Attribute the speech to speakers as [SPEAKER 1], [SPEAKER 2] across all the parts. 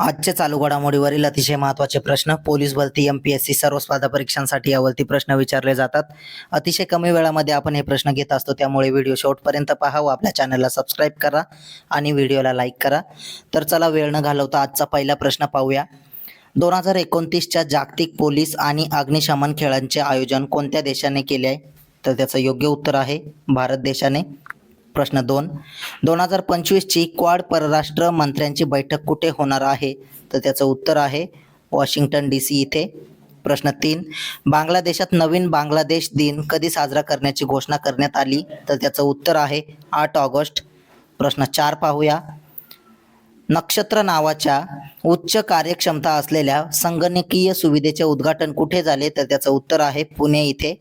[SPEAKER 1] आजच्या चालू घडामोडीवरील अतिशय महत्त्वाचे प्रश्न पोलीस भरती एमपीएससी सर्व स्पर्धा परीक्षांसाठी यावरती प्रश्न विचारले जातात. अतिशय कमी वेळामध्ये आपण हे प्रश्न घेत असतो, त्यामुळे व्हिडिओ शेवटपर्यंत पहा व आपल्या चॅनलला सबस्क्राईब करा आणि व्हिडिओला लाईक करा. तर चला वेळ न घालवता आजचा पहिला प्रश्न पाहूया. 2029च्या जागतिक पोलीस आणि अग्निशमन खेळांचे आयोजन कोणत्या देशाने केले आहे? तर त्याचं योग्य उत्तर आहे भारत देशाने. प्रश्न 2, 2025ची क्वाड परराष्ट्र मंत्र्यांची बैठक कुठे होणार आहे? तर त्याचं उत्तर आहे वॉशिंग्टन DC इथे. प्रश्न 3, बांगलादेशात नवीन बांगलादेश दिन कधी साजरा करण्याची घोषणा करण्यात आली? तर त्याचं उत्तर आहे 8 ऑगस्ट. प्रश्न 4 पाहूया. नक्षत्र नावाच्या उच्च कार्यक्षमता असलेल्या संगणकीय सुविधेचे उद्घाटन कुठे झाले? तर त्याचं उत्तर आहे पुणे इथे.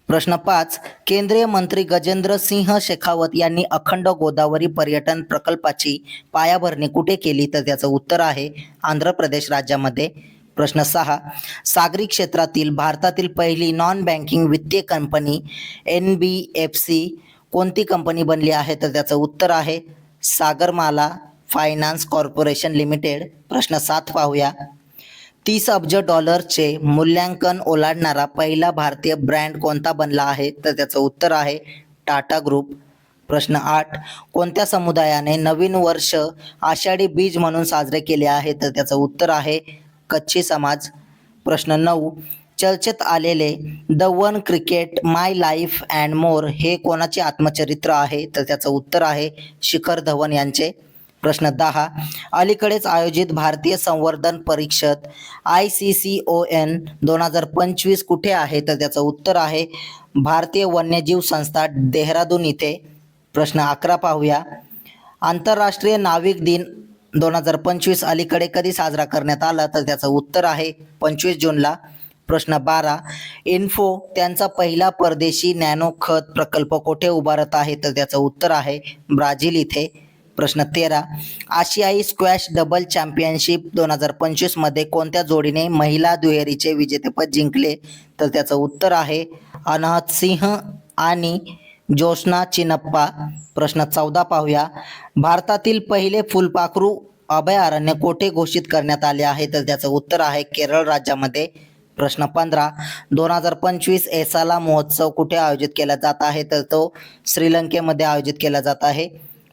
[SPEAKER 1] प्रश्न 5, केंद्रीय मंत्री गजेंद्र सिंह शेखावत यांनी अखंड गोदावरी पर्यटन प्रकल्पाची पायाभरणी कुठे केली? तर त्याचं उत्तर आहे आंध्र प्रदेश राज्यामध्ये. प्रश्न 6, सागरी क्षेत्रातील भारतातील पहिली नॉन बँकिंग वित्तीय कंपनी NBFC कोणती कंपनी बनली आहे? तर त्याचं उत्तर आहे सागरमाला फायनान्स कॉर्पोरेशन लिमिटेड. प्रश्न 7 पाहूया. 30 अब्ज डॉलरचे मूल्यांकन ओलांडणारा पहिला भारतीय ब्रँड कोणता बनला आहे? तर त्याचं उत्तर आहे टाटा ग्रुप. प्रश्न 8, कोणत्या समुदायाने नवीन वर्ष आषाढी बीज म्हणून साजरे केले आहे? तर त्याचं उत्तर आहे कच्छी समाज. प्रश्न 9, चर्चेत आलेले the one cricket my life and more हे कोणाचे आत्मचरित्र आहे? तर त्याचं उत्तर आहे शिखर धवन यांचे. प्रश्न 10, अलीकडेच आयोजित भारतीय संवर्धन परिषद ICCON 2025 कुठे आहे? तर त्याचं उत्तर आहे भारतीय वन्यजीव संस्था देहरादून इथे. प्रश्न 11 पाहूया. आंतरराष्ट्रीय नाविक दिन 2025 अलीकडे कधी साजरा करण्यात आला? तर त्याचं उत्तर आहे 25 जूनला. प्रश्न 12, इन्फो त्यांचा पहिला परदेशी नॅनो खत प्रकल्प कुठे उभारत आहे? तर त्याचं उत्तर आहे ब्राझील इथे. प्रश्न 13, आशियाई स्क्वॅश डबल चॅम्पियनशिप 2025 मध्ये कोणत्या जोडीने महिला दुहेरीचे विजेतेपद जिंकले? तर त्याचं उत्तर आहे अनाहत सिंह आणि जोशना चिनप्पा. प्रश्न 14 पाहूया. भारतातील पहिले फुलपाखरू अभयारण्य कोठे घोषित करण्यात आले आहे? तर त्याचं उत्तर आहे केरळ राज्यामध्ये. प्रश्न 15, 2025 एसाला महोत्सव कुठे आयोजित केला जात आहे? तर तो श्रीलंकेमध्ये आयोजित केला जात आहे.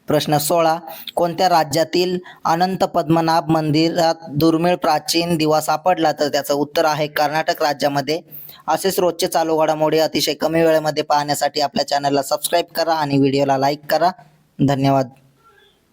[SPEAKER 1] प्रश्न 16, कोणत्या राज्यातील अनंत पद्मनाभ मंदिरात दुर्मिळ प्राचीन दिवा सापडला? तर त्याचं उत्तर आहे कर्नाटक राज्यामध्ये. असेच रोजचे चालू घडामोडी अतिशय कमी वेळेमध्ये पाहण्यासाठी आपल्या चॅनलला सबस्क्राईब करा आणि व्हिडिओला लाईक करा. धन्यवाद.